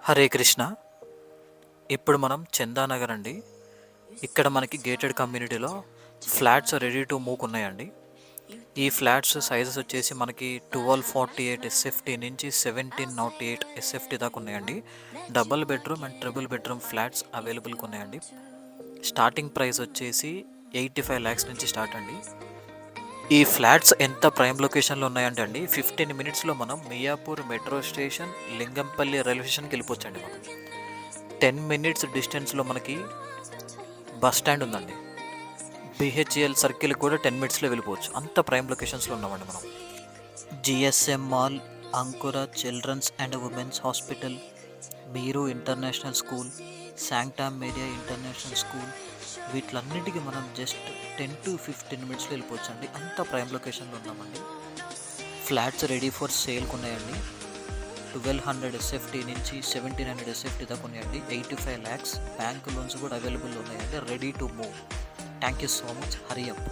హరే కృష్ణ. ఇప్పుడు మనం చందానగర్ అండి. ఇక్కడ మనకి గేటెడ్ కమ్యూనిటీలో ఫ్లాట్స్ రెడీ టు మూవ్ ఉన్నాయండి. ఈ ఫ్లాట్స్ సైజెస్ వచ్చేసి మనకి 1248 ఎస్ఎఫ్టీ నుంచి 1708 ఎస్ఎఫ్టీ దాకా ఉన్నాయండి. Double bedroom and triple bedroom flats అవైలబుల్గా ఉన్నాయండి. స్టార్టింగ్ ప్రైస్ వచ్చేసి 85 lakhs నుంచి స్టార్ట్ అండి. ఈ ఫ్లాట్స్ ఎంత ప్రైమ్ లొకేషన్లో ఉన్నాయంటే అండి, 15 minutesలో మనం Miyapur metro station, Lingampalli railway స్టేషన్కి వెళ్ళిపోవచ్చండి. మనం 10 minutes డిస్టెన్స్లో మనకి బస్ స్టాండ్ ఉందండి. బిహెచ్ఎల్ సర్కిల్ కూడా 10 minutesలో వెళ్ళిపోవచ్చు. అంత ప్రైమ్ లొకేషన్స్లో ఉన్నామండి మనం. GSM mall, Ankura children's and women's hospital, Meru international school, Sancta Maria international school, వీటిలన్నిటికీ మనం జస్ట్ 10 to 15 minutesలో వెళ్ళిపోవచ్చు అండి. అంత ప్రైమ్ లొకేషన్లో ఉన్నామండి. ఫ్లాట్స్ రెడీ ఫర్ సేల్కి ఉన్నాయండి. 1200 ఎస్ఎఫ్టీ నుంచి 1700 ఎస్ఎఫ్టీ దాకా ఉన్నాయండి. 85 lakhs బ్యాంక్ లోన్స్ కూడా అవైలబుల్ ఉన్నాయండి. Ready to move. Thank you so much. Hari up.